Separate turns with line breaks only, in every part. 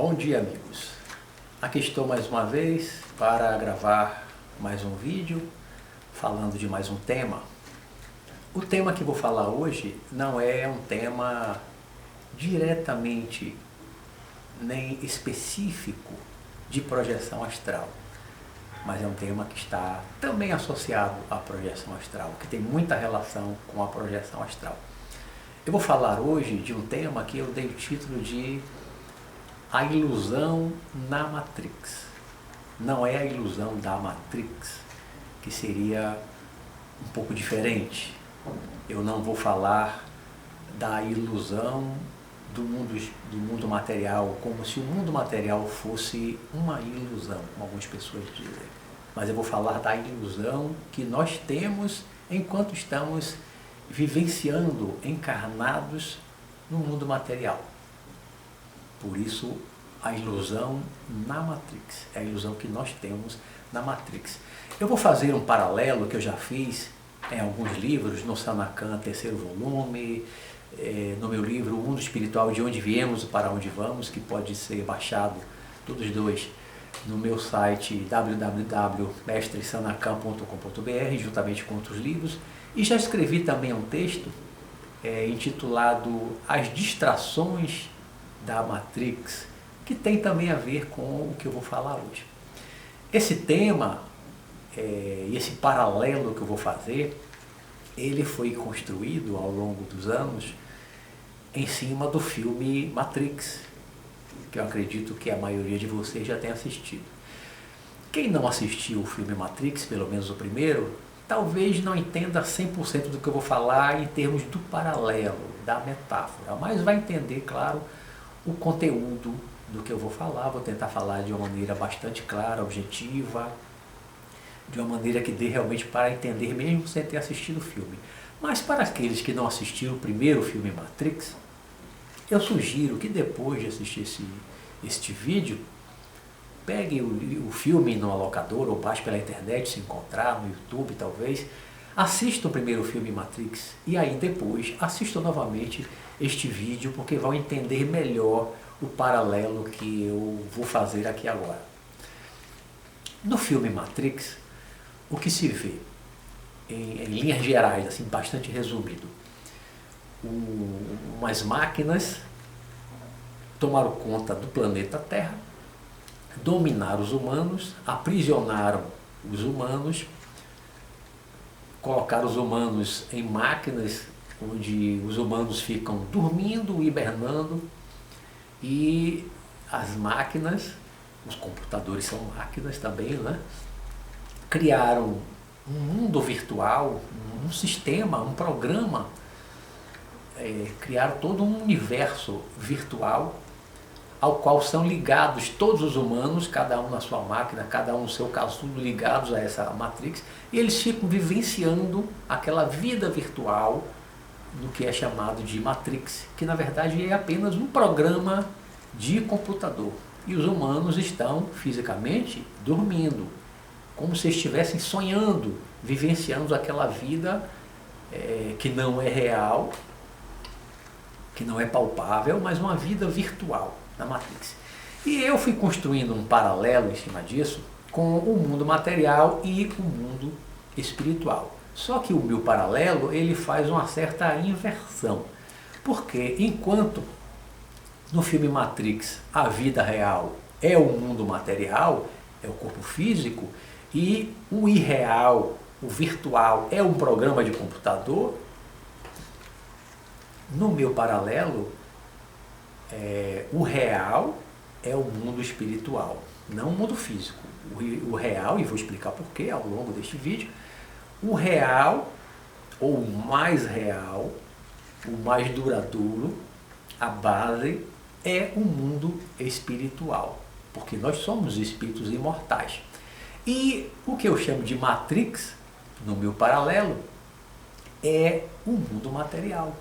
Bom dia, amigos. Aqui estou mais uma vez para gravar mais um vídeo falando de mais um tema. O tema que vou falar hoje não é um tema diretamente nem específico de projeção astral, mas é um tema que está também associado à projeção astral, que tem muita relação com a projeção astral. Eu vou falar hoje de um tema que eu dei o título de A Ilusão na Matrix. Não é a ilusão da Matrix, que seria um pouco diferente. Eu não vou falar da ilusão do mundo material, como se o mundo material fosse uma ilusão, como algumas pessoas dizem. Mas eu vou falar da ilusão que nós temos enquanto estamos vivenciando, encarnados no mundo material. Por isso, a ilusão na Matrix, é a ilusão que nós temos na Matrix. Eu vou fazer um paralelo que eu já fiz em alguns livros, no Sanacan, terceiro volume, no meu livro O Mundo Espiritual, de Onde Viemos e Para Onde Vamos, que pode ser baixado, todos dois, no meu site www.mestresanacan.com.br, juntamente com outros livros. E já escrevi também um texto intitulado As Distrações da Matrix, que tem também a ver com o que eu vou falar hoje. Esse tema, esse paralelo que eu vou fazer, ele foi construído ao longo dos anos em cima do filme Matrix, que eu acredito que a maioria de vocês já tenha assistido. Quem não assistiu o filme Matrix, pelo menos o primeiro, talvez não entenda 100% do que eu vou falar em termos do paralelo, da metáfora, mas vai entender, claro, o conteúdo do que eu vou falar. Vou tentar falar de uma maneira bastante clara, objetiva, de uma maneira que dê realmente para entender mesmo sem ter assistido o filme. Mas para aqueles que não assistiram o primeiro filme Matrix, eu sugiro que depois de assistir este vídeo, pegue o filme numa locadora ou baixe pela internet, se encontrar no YouTube talvez, assista o primeiro filme Matrix e aí depois assista novamente este vídeo, porque vão entender melhor o paralelo que eu vou fazer aqui agora. No filme Matrix, o que se vê, em linhas gerais, assim, bastante resumido, umas máquinas tomaram conta do planeta Terra, dominaram os humanos, aprisionaram os humanos, colocaram os humanos em máquinas onde os humanos ficam dormindo, hibernando, e as máquinas, os computadores são máquinas também, né? Criaram um mundo virtual, um sistema, um programa, criaram todo um universo virtual ao qual são ligados todos os humanos, cada um na sua máquina, cada um no seu casulo, ligados a essa Matrix, e eles ficam vivenciando aquela vida virtual do que é chamado de Matrix, que na verdade é apenas um programa de computador. E os humanos estão fisicamente dormindo, como se estivessem sonhando, vivenciando aquela vida que não é real, que não é palpável, mas uma vida virtual na Matrix. E eu fui construindo um paralelo em cima disso com o mundo material e o mundo espiritual. Só que o meu paralelo, ele faz uma certa inversão, porque enquanto no filme Matrix a vida real é o mundo material, é o corpo físico, e o irreal, o virtual, é um programa de computador, no meu paralelo, o real é o mundo espiritual, não o mundo físico. O real, e vou explicar porquê ao longo deste vídeo, o real, ou o mais real, o mais duradouro, a base é o mundo espiritual, porque nós somos espíritos imortais. E o que eu chamo de Matrix, no meu paralelo, é o mundo material.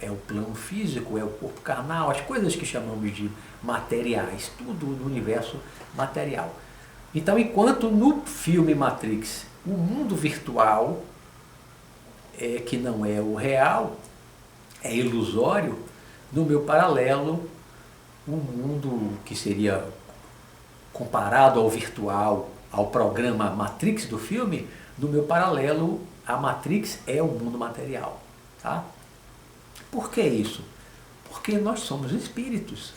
É o plano físico, é o corpo carnal, as coisas que chamamos de materiais, tudo no universo material. Então, enquanto no filme Matrix, o mundo virtual, que não é o real, é ilusório, no meu paralelo, um mundo que seria comparado ao virtual, ao programa Matrix do filme, no meu paralelo, a Matrix é o mundo material. Tá? Por que isso? Porque nós somos espíritos.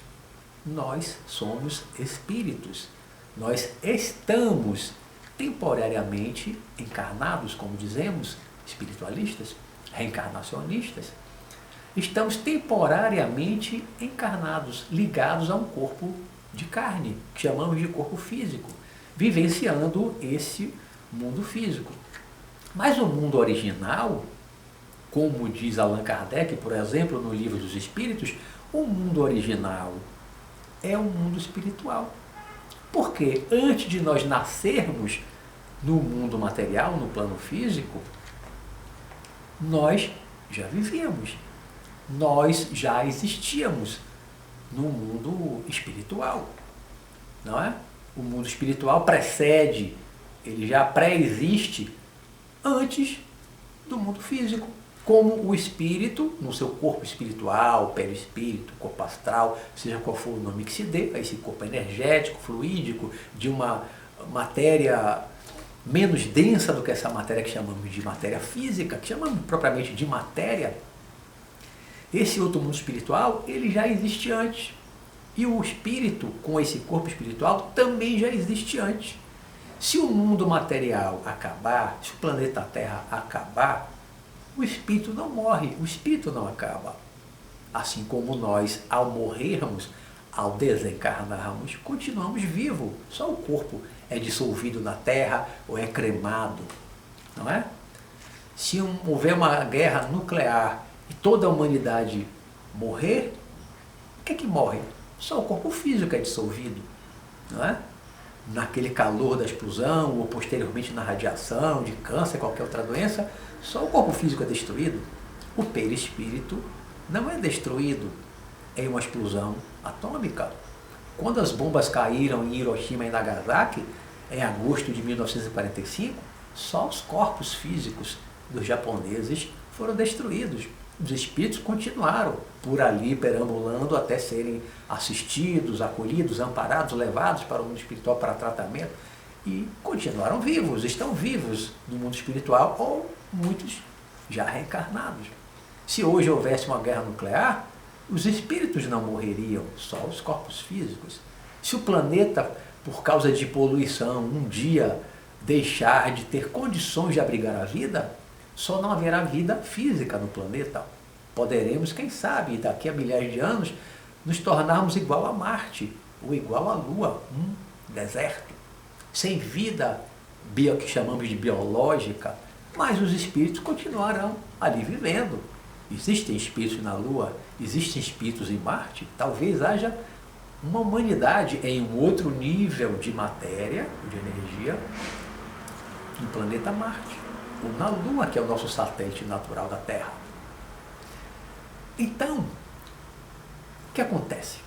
Nós somos espíritos. Nós estamos temporariamente encarnados, como dizemos, espiritualistas, reencarnacionistas. Estamos temporariamente encarnados, ligados a um corpo de carne, que chamamos de corpo físico, vivenciando esse mundo físico. Mas o mundo original, como diz Allan Kardec, por exemplo, no Livro dos Espíritos, o mundo original é um mundo espiritual. Porque antes de nós nascermos no mundo material, no plano físico, nós já vivíamos, nós já existíamos no mundo espiritual, não é? O mundo espiritual precede, ele já pré-existe antes do mundo físico, como o espírito, no seu corpo espiritual, perispírito, corpo astral, seja qual for o nome que se dê, a esse corpo energético, fluídico, de uma matéria menos densa do que essa matéria que chamamos de matéria física, que chamamos propriamente de matéria. Esse outro mundo espiritual, ele já existe antes. E o espírito, com esse corpo espiritual, também já existe antes. Se o mundo material acabar, se o planeta Terra acabar, o espírito não morre, o espírito não acaba. Assim como nós, ao morrermos, ao desencarnarmos, continuamos vivos. Só o corpo é dissolvido na terra ou é cremado, não é? Se houver uma guerra nuclear e toda a humanidade morrer, o que é que morre? Só o corpo físico é dissolvido, não é? Naquele calor da explosão ou posteriormente na radiação, de câncer, qualquer outra doença, só o corpo físico é destruído. O perispírito não é destruído em uma explosão atômica. Quando as bombas caíram em Hiroshima e Nagasaki, em agosto de 1945, só os corpos físicos dos japoneses foram destruídos. Os espíritos continuaram por ali perambulando até serem assistidos, acolhidos, amparados, levados para o mundo espiritual para tratamento e continuaram vivos, estão vivos no mundo espiritual ou muitos já reencarnados. Se hoje houvesse uma guerra nuclear, os espíritos não morreriam, só os corpos físicos. Se o planeta, por causa de poluição, um dia deixar de ter condições de abrigar a vida, só não haverá vida física no planeta. Poderemos, quem sabe, daqui a milhares de anos, nos tornarmos igual a Marte, ou igual à Lua, um deserto, sem vida que chamamos de biológica, mas os espíritos continuarão ali vivendo. Existem espíritos na Lua, existem espíritos em Marte, talvez haja uma humanidade em um outro nível de matéria, de energia, no planeta Marte, ou na Lua, que é o nosso satélite natural da Terra. Então, o que acontece?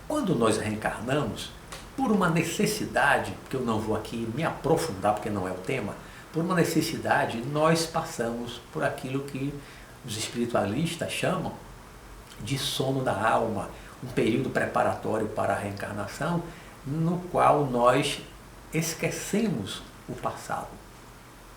Quando nós reencarnamos, por uma necessidade, que eu não vou aqui me aprofundar porque não é o tema, por uma necessidade, nós passamos por aquilo que os espiritualistas chamam de sono da alma, um período preparatório para a reencarnação, no qual nós esquecemos o passado.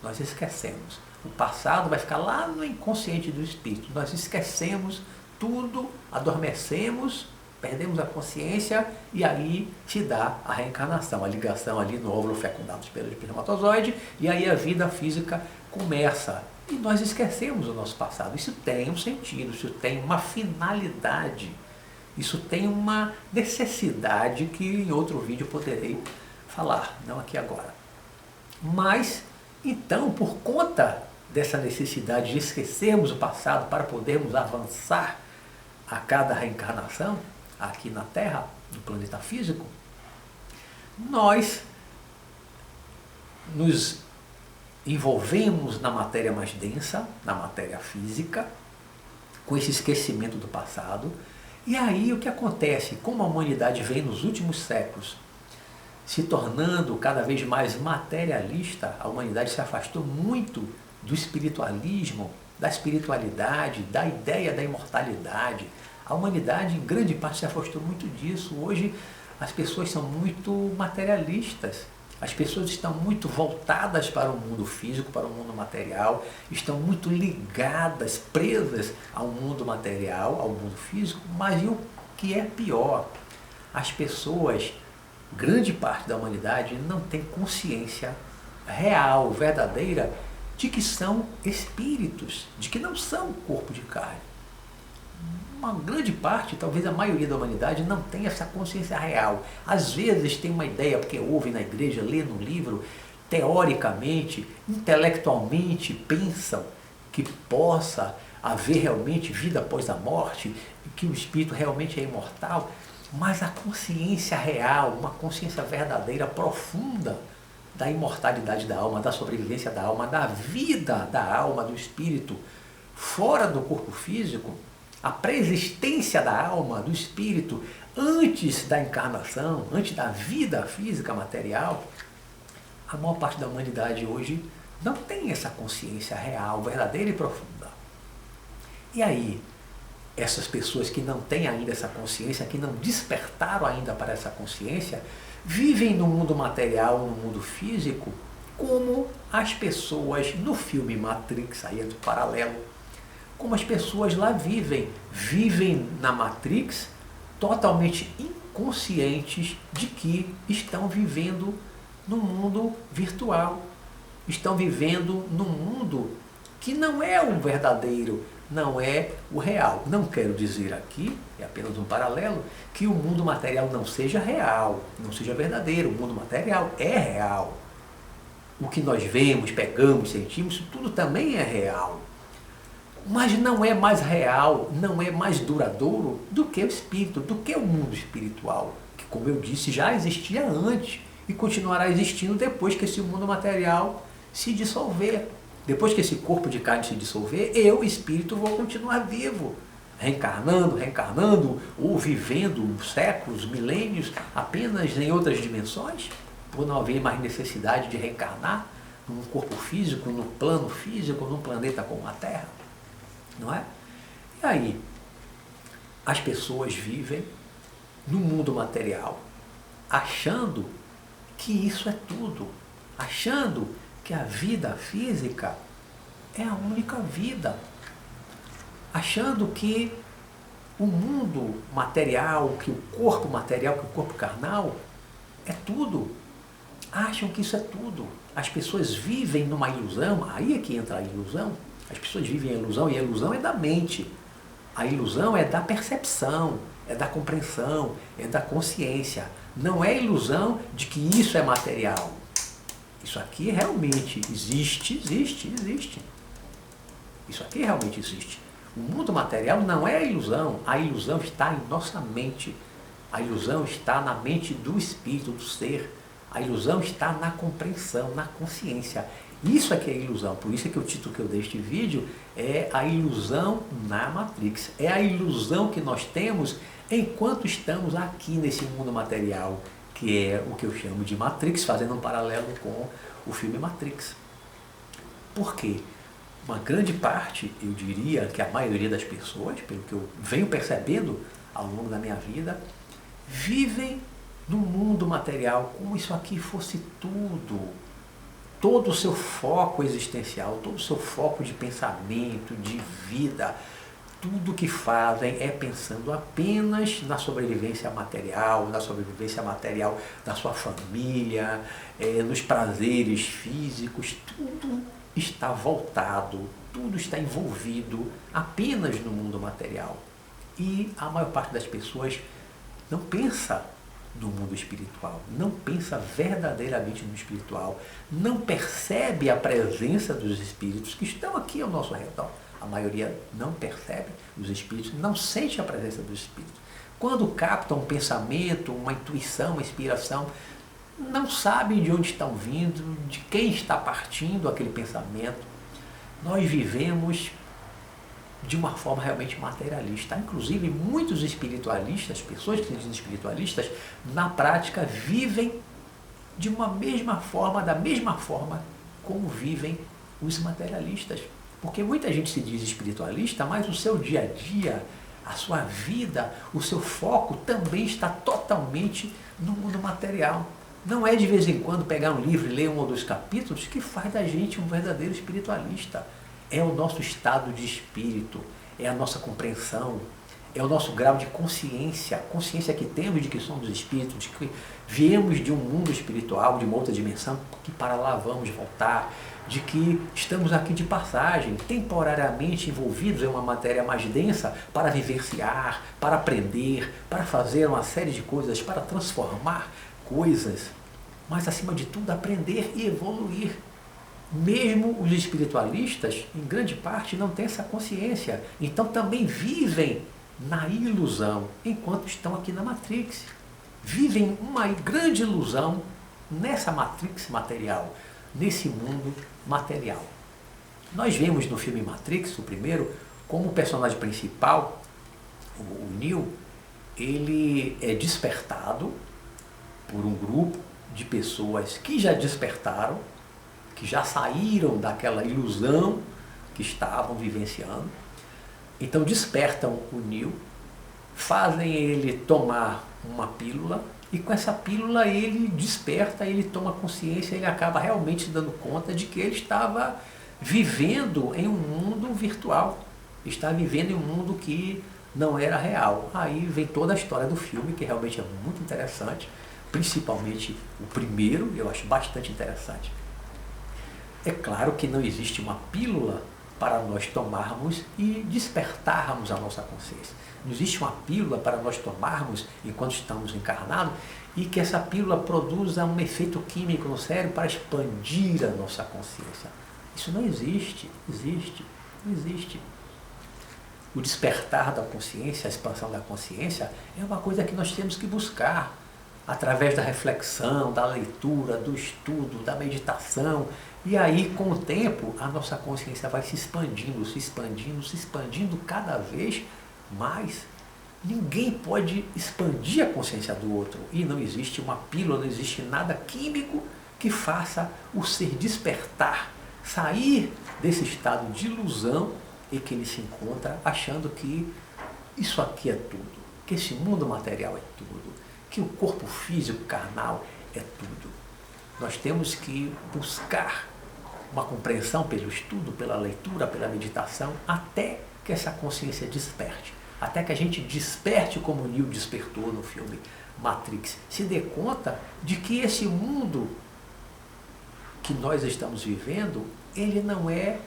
Nós esquecemos. O passado vai ficar lá no inconsciente do espírito. Nós esquecemos tudo, adormecemos, perdemos a consciência e aí se dá a reencarnação, a ligação ali no óvulo fecundado pelo espermatozoide e aí a vida física começa. E nós esquecemos o nosso passado. Isso tem um sentido, isso tem uma finalidade, isso tem uma necessidade que em outro vídeo poderei falar, não aqui agora. Mas, então, por conta dessa necessidade de esquecermos o passado para podermos avançar a cada reencarnação aqui na Terra, no planeta físico, nós nos envolvemos na matéria mais densa, na matéria física, com esse esquecimento do passado. E aí o que acontece? Como a humanidade vem nos últimos séculos se tornando cada vez mais materialista, a humanidade se afastou muito do espiritualismo, da espiritualidade, da ideia da imortalidade, A humanidade, em grande parte, se afastou muito disso. Hoje, as pessoas são muito materialistas. As pessoas estão muito voltadas para o mundo físico, para o mundo material, estão muito ligadas, presas ao mundo material, ao mundo físico, mas e o que é pior? As pessoas, grande parte da humanidade, não tem consciência real, verdadeira, de que são espíritos, de que não são corpo de carne. Uma grande parte, talvez a maioria da humanidade, não tem essa consciência real. Às vezes tem uma ideia, porque ouve na igreja, lê no livro, teoricamente, intelectualmente pensam que possa haver realmente vida após a morte, que o espírito realmente é imortal, mas a consciência real, uma consciência verdadeira, profunda, da imortalidade da alma, da sobrevivência da alma, da vida da alma, do espírito, fora do corpo físico, a preexistência da alma, do espírito, antes da encarnação, antes da vida física material, a maior parte da humanidade hoje não tem essa consciência real, verdadeira e profunda. E aí, essas pessoas que não têm ainda essa consciência, que não despertaram ainda para essa consciência, vivem no mundo material, no mundo físico, como as pessoas no filme Matrix, aí é do paralelo, como as pessoas lá vivem na Matrix totalmente inconscientes de que estão vivendo no mundo virtual, estão vivendo num mundo que não é o verdadeiro, não é o real. Não quero dizer aqui, é apenas um paralelo, que o mundo material não seja real, não seja verdadeiro. O mundo material é real. O que nós vemos, pegamos, sentimos, tudo também é real. Mas não é mais real, não é mais duradouro do que o espírito, do que o mundo espiritual, que, como eu disse, já existia antes e continuará existindo depois que esse mundo material se dissolver. Depois que esse corpo de carne se dissolver, eu, espírito, vou continuar vivo, reencarnando ou vivendo séculos, milênios, apenas em outras dimensões, por não haver mais necessidade de reencarnar num corpo físico, no plano físico, num planeta como a Terra. Não é? E aí, as pessoas vivem no mundo material, achando que isso é tudo, achando que a vida física é a única vida, achando que o mundo material, que o corpo material, que o corpo carnal é tudo, acham que isso é tudo. As pessoas vivem numa ilusão, aí é que entra a ilusão. As pessoas vivem a ilusão, e a ilusão é da mente. A ilusão é da percepção, é da compreensão, é da consciência. Não é ilusão de que isso é material. Isso aqui realmente existe. Isso aqui realmente existe. O mundo material não é a ilusão está em nossa mente. A ilusão está na mente do espírito, do ser. A ilusão está na compreensão, na consciência. Isso é que é ilusão. Por isso é que o título que eu dei este vídeo é a ilusão na Matrix. É a ilusão que nós temos enquanto estamos aqui nesse mundo material, que é o que eu chamo de Matrix, fazendo um paralelo com o filme Matrix. Por quê? Uma grande parte, eu diria que a maioria das pessoas, pelo que eu venho percebendo ao longo da minha vida, vivem no mundo material como isso aqui fosse tudo. Todo o seu foco existencial, todo o seu foco de pensamento, de vida, tudo que fazem é pensando apenas na sobrevivência material da sua família, nos prazeres físicos, tudo está voltado, tudo está envolvido apenas no mundo material. E a maior parte das pessoas não pensa no mundo espiritual, não pensa verdadeiramente no espiritual, não percebe a presença dos espíritos que estão aqui ao nosso redor. A maioria não percebe os espíritos, não sente a presença dos espíritos. Quando captam um pensamento, uma intuição, uma inspiração, não sabem de onde estão vindo, de quem está partindo aquele pensamento. Nós vivemos de uma forma realmente materialista. Inclusive, muitos espiritualistas, pessoas que se dizem espiritualistas, na prática vivem de uma mesma forma, da mesma forma como vivem os materialistas. Porque muita gente se diz espiritualista, mas o seu dia a dia A sua vida, o seu foco também está totalmente no mundo material. Não é de vez em quando pegar um livro e ler um ou dois capítulos que faz da gente um verdadeiro espiritualista. É o nosso estado de espírito, é a nossa compreensão, é o nosso grau de consciência, consciência que temos de que somos espíritos, de que viemos de um mundo espiritual, de uma outra dimensão, que para lá vamos voltar, de que estamos aqui de passagem, temporariamente envolvidos em uma matéria mais densa para vivenciar, para aprender, para fazer uma série de coisas, para transformar coisas, mas acima de tudo aprender e evoluir. Mesmo os espiritualistas, em grande parte, não têm essa consciência, então também vivem na ilusão, enquanto estão aqui na Matrix. Vivem uma grande ilusão nessa Matrix material, nesse mundo material. Nós vemos no filme Matrix, o primeiro, como o personagem principal, o Neo, ele é despertado por um grupo de pessoas que já despertaram, que já saíram daquela ilusão que estavam vivenciando. Então despertam o Neo, fazem ele tomar uma pílula, e com essa pílula ele desperta, ele toma consciência, ele acaba realmente se dando conta de que ele estava vivendo em um mundo virtual, está vivendo em um mundo que não era real. Aí vem toda a história do filme, que realmente é muito interessante, principalmente o primeiro, eu acho bastante interessante. É claro que não existe uma pílula para nós tomarmos e despertarmos a nossa consciência. Não existe uma pílula para nós tomarmos enquanto estamos encarnados e que essa pílula produza um efeito químico no cérebro para expandir a nossa consciência. Isso não existe, não existe. O despertar da consciência, a expansão da consciência é uma coisa que nós temos que buscar através da reflexão, da leitura, do estudo, da meditação. E aí, com o tempo, a nossa consciência vai se expandindo, se expandindo, se expandindo cada vez mais. Ninguém pode expandir a consciência do outro. E não existe uma pílula, não existe nada químico que faça o ser despertar, sair desse estado de ilusão em que ele se encontra, achando que isso aqui é tudo, que esse mundo material é tudo, que o corpo físico carnal é tudo. Nós temos que buscar uma compreensão pelo estudo, pela leitura, pela meditação, até que essa consciência desperte. Até que a gente desperte como o Neo despertou no filme Matrix. Se dê conta de que esse mundo que nós estamos vivendo, ele não é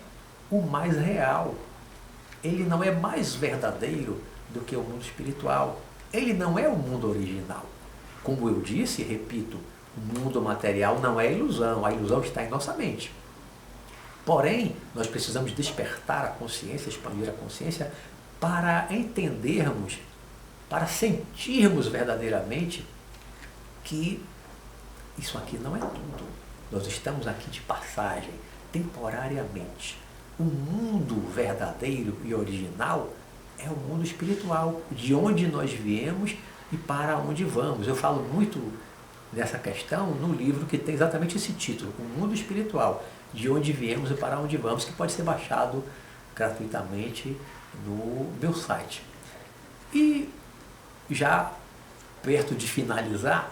o mais real. Ele não é mais verdadeiro do que o mundo espiritual. Ele não é o mundo original. Como eu disse, repito, o mundo material não é ilusão. A ilusão está em nossa mente. Porém, nós precisamos despertar a consciência, expandir a consciência, para entendermos, para sentirmos verdadeiramente que isso aqui não é tudo. Nós estamos aqui de passagem, temporariamente. O mundo verdadeiro e original é o mundo espiritual, de onde nós viemos e para onde vamos. Eu falo muito dessa questão no livro que tem exatamente esse título, O Mundo Espiritual, de onde viemos e para onde vamos, que pode ser baixado gratuitamente no meu site. E já perto de finalizar,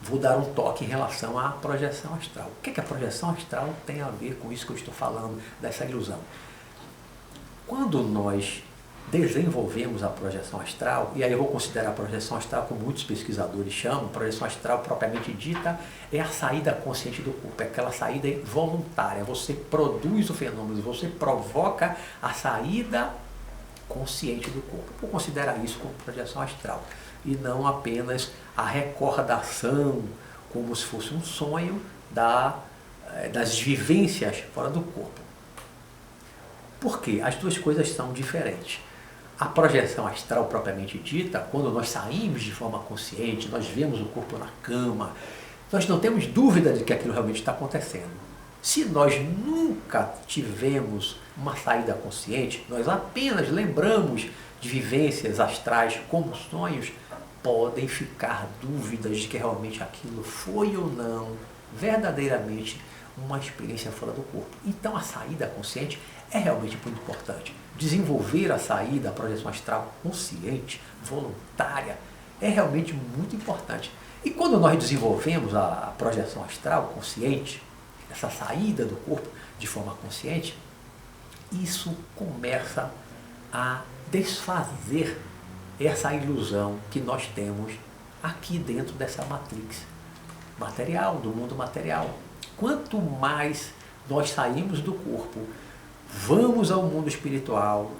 vou dar um toque em relação à projeção astral. O que a projeção astral tem a ver com isso que eu estou falando, dessa ilusão? Quando nós desenvolvemos a projeção astral, e aí eu vou considerar a projeção astral, como muitos pesquisadores chamam, projeção astral propriamente dita, é a saída consciente do corpo, é aquela saída voluntária, você produz o fenômeno, você provoca a saída consciente do corpo. Vou considerar isso como projeção astral, e não apenas a recordação, como se fosse um sonho das vivências fora do corpo. Por quê? As duas coisas são diferentes. A projeção astral propriamente dita, quando nós saímos de forma consciente, nós vemos o corpo na cama, nós não temos dúvida de que aquilo realmente está acontecendo. Se nós nunca tivemos uma saída consciente, nós apenas lembramos de vivências astrais como sonhos, podem ficar dúvidas de que realmente aquilo foi ou não verdadeiramente uma experiência fora do corpo. Então a saída consciente é realmente muito importante. Desenvolver a saída, a projeção astral consciente, voluntária, é realmente muito importante. E quando nós desenvolvemos a projeção astral consciente, essa saída do corpo de forma consciente, isso começa a desfazer essa ilusão que nós temos aqui dentro dessa matrix material, do mundo material. Quanto mais nós saímos do corpo, vamos ao mundo espiritual,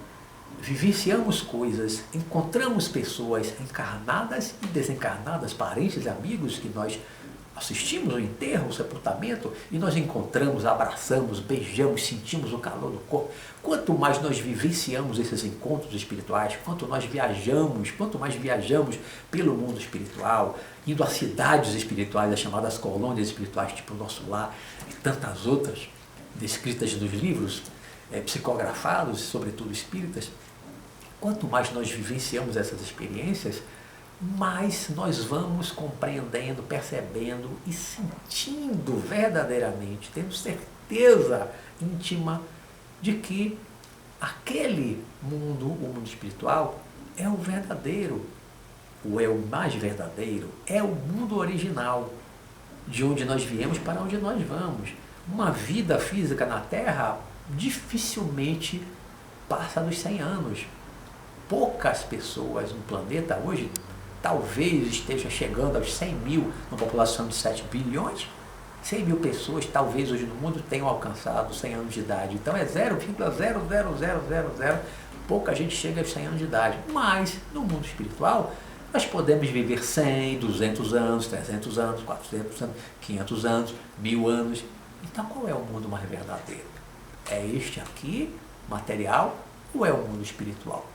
vivenciamos coisas, encontramos pessoas encarnadas e desencarnadas, parentes e amigos que nós assistimos o enterro, o sepultamento, e nós encontramos, abraçamos, beijamos, sentimos o calor do corpo. Quanto mais nós vivenciamos esses encontros espirituais, quanto mais viajamos pelo mundo espiritual, indo a cidades espirituais, as chamadas colônias espirituais, tipo o Nosso Lar, e tantas outras, descritas nos livros, psicografados, sobretudo espíritas, quanto mais nós vivenciamos essas experiências, mais nós vamos compreendendo, percebendo e sentindo verdadeiramente, tendo certeza íntima de que aquele mundo, o mundo espiritual, é o verdadeiro, ou é o mais verdadeiro, é o mundo original, de onde nós viemos para onde nós vamos. Uma vida física na Terra dificilmente passa dos 100 anos. Poucas pessoas no planeta hoje talvez esteja chegando aos 100 mil, numa população de 7 bilhões, 100 mil pessoas talvez hoje no mundo tenham alcançado 100 anos de idade. Então é 0,00000, pouca gente chega aos 100 anos de idade. Mas no mundo espiritual nós podemos viver 100, 200 anos, 300 anos, 400 anos, 500 anos, 1000 anos. Então qual é o mundo mais verdadeiro? É este aqui, material, ou é o mundo espiritual?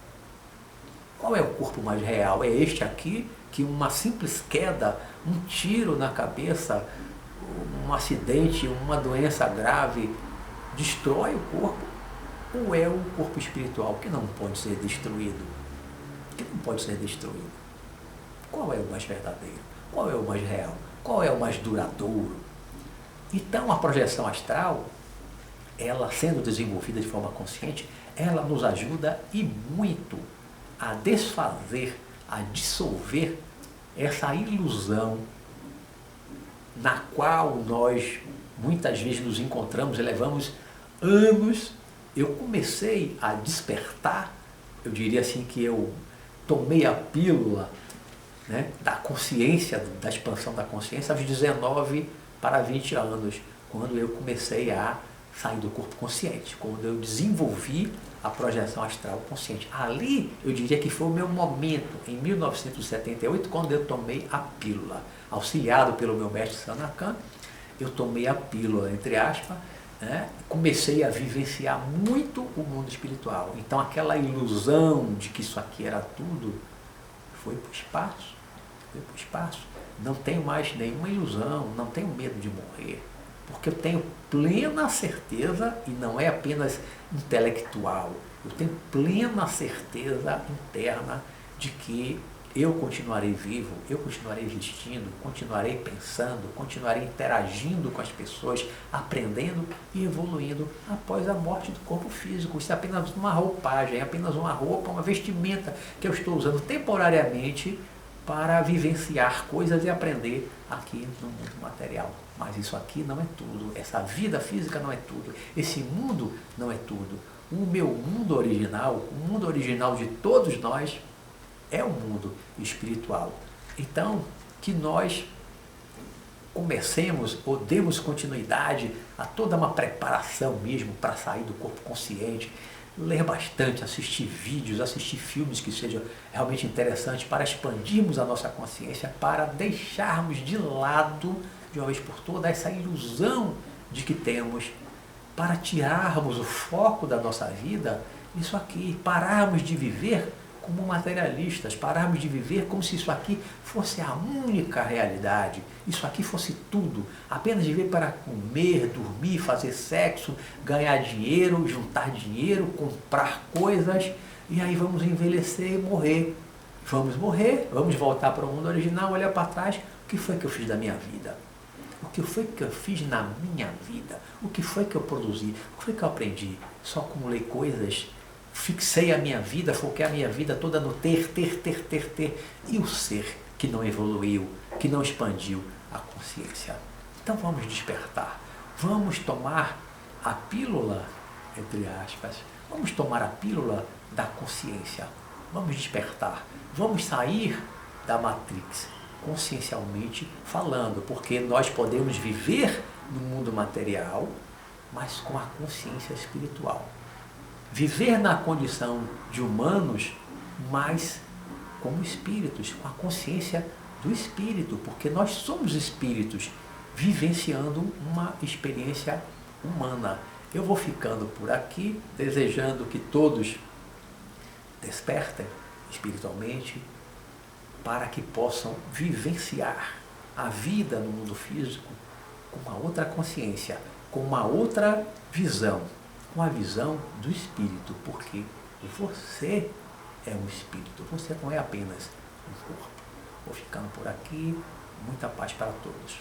Qual é o corpo mais real? É este aqui, que uma simples queda, um tiro na cabeça, um acidente, uma doença grave, destrói o corpo? Ou é o corpo espiritual que não pode ser destruído? Que não pode ser destruído? Qual é o mais verdadeiro? Qual é o mais real? Qual é o mais duradouro? Então a projeção astral, ela sendo desenvolvida de forma consciente, ela nos ajuda e muito a desfazer, a dissolver essa ilusão na qual nós muitas vezes nos encontramos e levamos anos. Eu comecei a despertar, eu diria assim que eu tomei a pílula, né, da consciência, da expansão da consciência aos 19 para 20 anos, quando eu comecei a sair do corpo consciente, quando eu desenvolvi a projeção astral consciente. Ali, eu diria que foi o meu momento, em 1978, quando eu tomei a pílula. Auxiliado pelo meu mestre Sanakan, eu tomei a pílula, entre aspas, né? Comecei a vivenciar muito o mundo espiritual. Então, aquela ilusão de que isso aqui era tudo, foi para o espaço. Foi para o espaço. Não tenho mais nenhuma ilusão, não tenho medo de morrer. Porque eu tenho plena certeza, e não é apenas intelectual, eu tenho plena certeza interna de que eu continuarei vivo, eu continuarei existindo, continuarei pensando, continuarei interagindo com as pessoas, aprendendo e evoluindo após a morte do corpo físico. Isso é apenas uma roupagem, é apenas uma roupa, uma vestimenta que eu estou usando temporariamente para vivenciar coisas e aprender aqui no mundo material. Mas isso aqui não é tudo, essa vida física não é tudo, esse mundo não é tudo. O meu mundo original, o mundo original de todos nós, é o mundo espiritual. Então, que nós comecemos ou demos continuidade a toda uma preparação mesmo para sair do corpo consciente, ler bastante, assistir vídeos, assistir filmes que sejam realmente interessantes para expandirmos a nossa consciência, para deixarmos de lado, de uma vez por todas, essa ilusão de que temos, para tirarmos o foco da nossa vida, isso aqui, pararmos de viver como materialistas, pararmos de viver como se isso aqui fosse a única realidade, isso aqui fosse tudo, apenas viver para comer, dormir, fazer sexo, ganhar dinheiro, juntar dinheiro, comprar coisas, e aí vamos envelhecer e morrer. Vamos morrer, vamos voltar para o mundo original, olhar para trás, o que foi que eu fiz da minha vida? O que foi que eu fiz na minha vida, o que foi que eu produzi, o que foi que eu aprendi. Só acumulei coisas, fixei a minha vida, foquei a minha vida toda no ter. E o ser que não evoluiu, que não expandiu a consciência. Então vamos despertar, vamos tomar a pílula, entre aspas, vamos tomar a pílula da consciência, vamos despertar, vamos sair da Matrix, consciencialmente falando, porque nós podemos viver no mundo material, mas com a consciência espiritual. Viver na condição de humanos, mas como espíritos, com a consciência do espírito, porque nós somos espíritos vivenciando uma experiência humana. Eu vou ficando por aqui, desejando que todos despertem espiritualmente, para que possam vivenciar a vida no mundo físico com uma outra consciência, com uma outra visão, com a visão do espírito, porque você é um espírito, você não é apenas um corpo. Vou ficando por aqui, muita paz para todos.